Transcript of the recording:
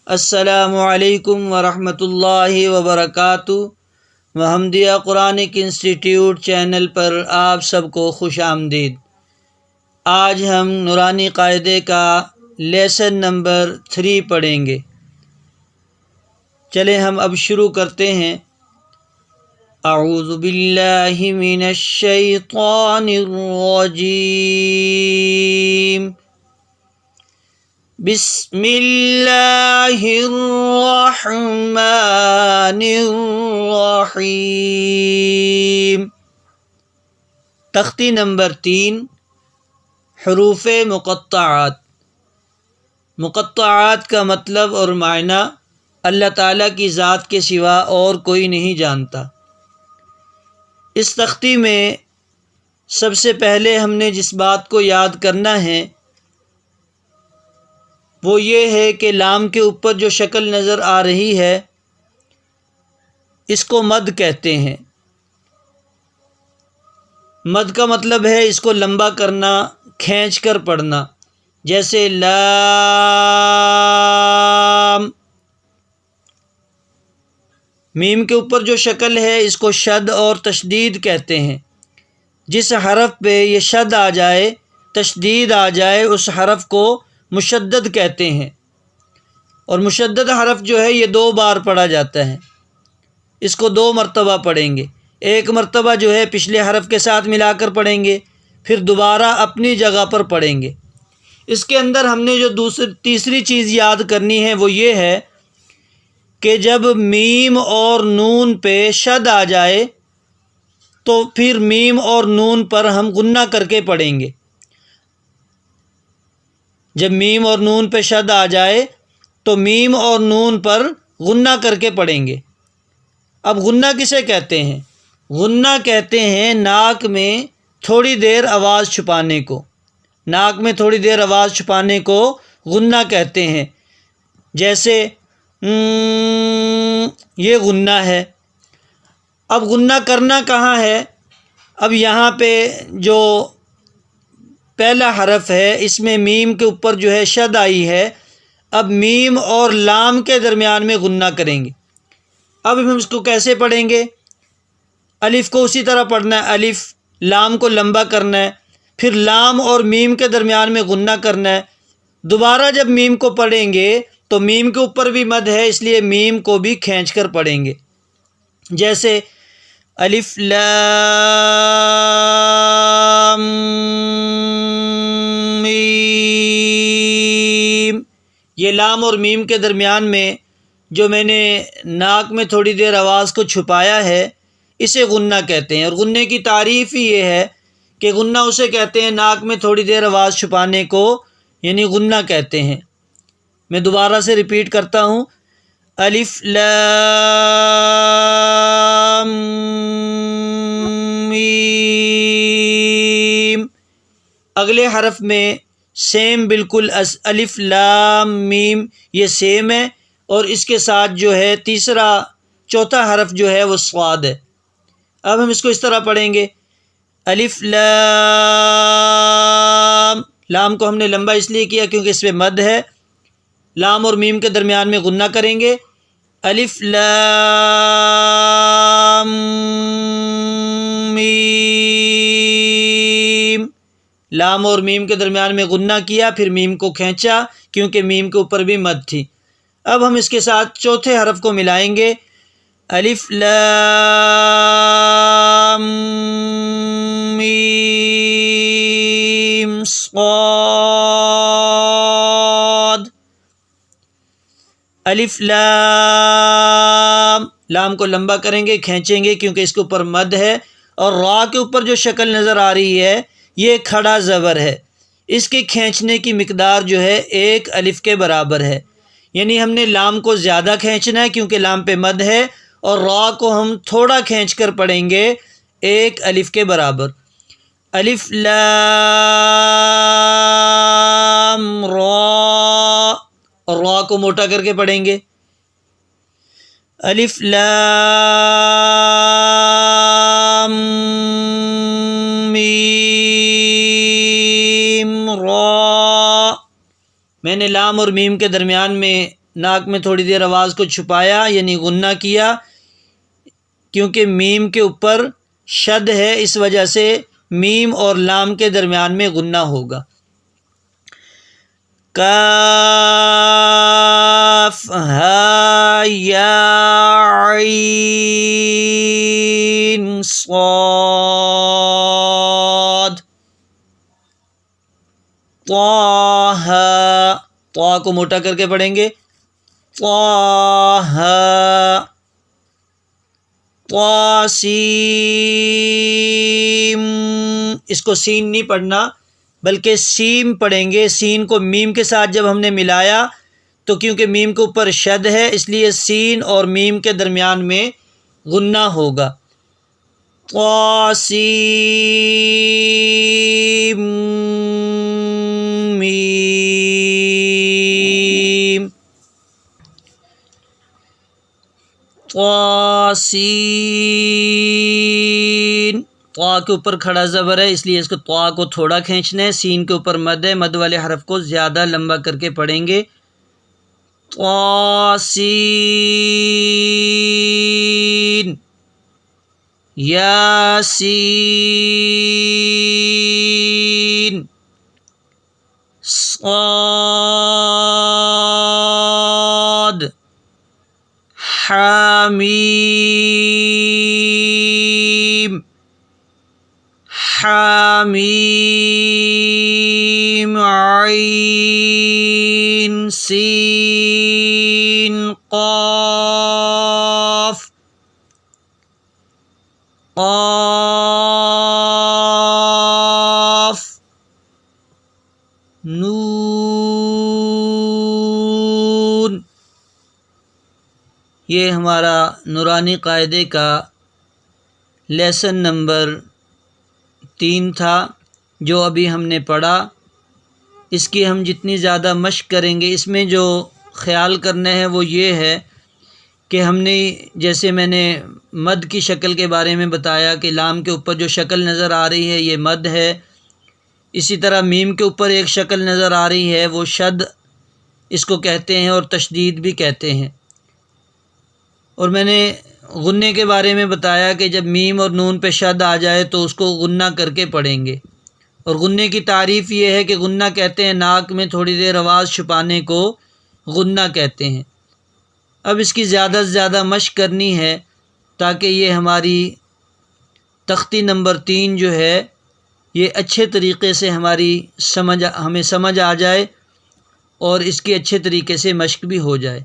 السلام علیکم ورحمۃ اللہ وبرکاتہ۔ محمدیہ قرآنک انسٹیٹیوٹ چینل پر آپ سب کو خوش آمدید۔ آج ہم نورانی قاعدے کا لیسن نمبر 3 پڑھیں گے۔ چلیں ہم اب شروع کرتے ہیں۔ اعوذ باللہ من الشیطان الرجیم، بسم اللہ الرحمن الرحیم۔ تختی نمبر 3، حروف مقطعات۔ مقطعات کا مطلب اور معنی اللہ تعالیٰ کی ذات کے سوا اور کوئی نہیں جانتا۔ اس تختی میں سب سے پہلے ہم نے جس بات کو یاد کرنا ہے وہ یہ ہے کہ لام کے اوپر جو شکل نظر آ رہی ہے اس کو مد کہتے ہیں۔ مد کا مطلب ہے اس کو لمبا کرنا، کھینچ کر پڑھنا، جیسے لام۔ میم کے اوپر جو شکل ہے اس کو شد اور تشدید کہتے ہیں۔ جس حرف پہ یہ شد آ جائے، تشدید آ جائے، اس حرف کو مشدد کہتے ہیں، اور مشدد حرف جو ہے یہ 2 بار پڑھا جاتا ہے۔ اس کو 2 مرتبہ پڑھیں گے۔ ایک مرتبہ جو ہے پچھلے حرف کے ساتھ ملا کر پڑھیں گے، پھر دوبارہ اپنی جگہ پر پڑھیں گے۔ اس کے اندر ہم نے جو تیسری چیز یاد کرنی ہے وہ یہ ہے کہ جب میم اور نون پہ شد آ جائے تو پھر میم اور نون پر ہم غنہ کر کے پڑھیں گے۔ جب میم اور نون پہ شد آ جائے تو میم اور نون پر غنہ کر کے پڑھیں گے۔ اب غنہ کسے کہتے ہیں؟ غنہ کہتے ہیں ناک میں تھوڑی دیر آواز چھپانے کو۔ ناک میں تھوڑی دیر آواز چھپانے کو غنہ کہتے ہیں۔ جیسے یہ غنہ ہے۔ اب غنہ کرنا کہاں ہے؟ اب یہاں پہ جو پہلا حرف ہے اس میں میم کے اوپر جو ہے شد آئی ہے، اب میم اور لام کے درمیان میں غنہ کریں گے۔ اب ہم اس کو کیسے پڑھیں گے؟ الف کو اسی طرح پڑھنا ہے، الف لام کو لمبا کرنا ہے، پھر لام اور میم کے درمیان میں غنہ کرنا ہے۔ دوبارہ جب میم کو پڑھیں گے تو میم کے اوپر بھی مد ہے، اس لیے میم کو بھی کھینچ کر پڑھیں گے۔ جیسے الف لام میم، یہ لام اور میم کے درمیان میں جو میں نے ناک میں تھوڑی دیر آواز کو چھپایا ہے اسے غنہ کہتے ہیں۔ اور غنے کی تعریف ہی یہ ہے کہ غنہ اسے کہتے ہیں ناک میں تھوڑی دیر آواز چھپانے کو، یعنی غنہ کہتے ہیں۔ میں دوبارہ سے ریپیٹ کرتا ہوں، الف لام میم۔ اگلے حرف میں سیم بالکل الف لام میم یہ سیم ہے، اور اس کے ساتھ جو ہے چوتھا حرف جو ہے وہ صاد ہے۔ اب ہم اس کو اس طرح پڑھیں گے، الف لام، لام کو ہم نے لمبا اس لیے کیا کیونکہ اس پہ مد ہے، لام اور میم کے درمیان میں غنہ کریں گے، الف لام میم، لام اور میم کے درمیان میں غنہ کیا، پھر میم کو کھینچا کیونکہ میم کے اوپر بھی مد تھی۔ اب ہم اس کے ساتھ چوتھے حرف کو ملائیں گے، الف لام میم صاد۔ الف لام، لام کو لمبا کریں گے، کھینچیں گے کیونکہ اس کے اوپر مد ہے، اور را کے اوپر جو شکل نظر آ رہی ہے یہ کھڑا زبر ہے، اس کے کھینچنے کی مقدار جو ہے 1 الف کے برابر ہے۔ یعنی ہم نے لام کو زیادہ کھینچنا ہے کیونکہ لام پہ مد ہے، اور را کو ہم تھوڑا کھینچ کر پڑھیں گے 1 الف کے برابر۔ الف لام را، اور را کو موٹا کر کے پڑھیں گے، الف لام میم را۔ میں نے لام اور میم کے درمیان میں ناک میں تھوڑی دیر آواز کو چھپایا یعنی غنہ کیا، کیونکہ میم کے اوپر شد ہے اس وجہ سے میم اور لام کے درمیان میں غنہ ہوگا۔ کاف ہا یا عین صاد طٰ، طا کو موٹا کر کے پڑھیں گے، طٰ طاسیم، اس کو سین نہیں پڑھنا بلکہ سیم پڑھیں گے۔ سین کو میم کے ساتھ جب ہم نے ملایا تو کیونکہ میم کے اوپر شد ہے اس لیے سین اور میم کے درمیان میں غنہ ہوگا۔ طاسیم میم، طاسین، طا کے اوپر کھڑا زبر ہے اس لیے اس کو طا کو تھوڑا کھینچنا ہے، سین کے اوپر مد ہے، مد والے حرف کو زیادہ لمبا کر کے پڑھیں گے۔ طاسین یاسین صاد حامیم، حامیم عین سین قاف، قاف نون۔ یہ ہمارا نورانی قاعدے کا لیسن نمبر 3 تھا جو ابھی ہم نے پڑھا۔ اس کی ہم جتنی زیادہ مشق کریں گے، اس میں جو خیال کرنا ہے وہ یہ ہے کہ ہم نے جیسے میں نے مد کی شکل کے بارے میں بتایا کہ لام کے اوپر جو شکل نظر آ رہی ہے یہ مد ہے، اسی طرح میم کے اوپر ایک شکل نظر آ رہی ہے وہ شد اس کو کہتے ہیں اور تشدید بھی کہتے ہیں۔ اور میں نے غنے کے بارے میں بتایا کہ جب میم اور نون پہ شد آ جائے تو اس کو غنہ کر کے پڑھیں گے، اور غنے کی تعریف یہ ہے کہ غنہ کہتے ہیں ناک میں تھوڑی دیر آواز چھپانے کو غنہ کہتے ہیں۔ اب اس کی زیادہ سے زیادہ مشق کرنی ہے تاکہ یہ ہماری تختی نمبر 3 جو ہے یہ اچھے طریقے سے ہمیں سمجھ آ جائے اور اس کی اچھے طریقے سے مشق بھی ہو جائے۔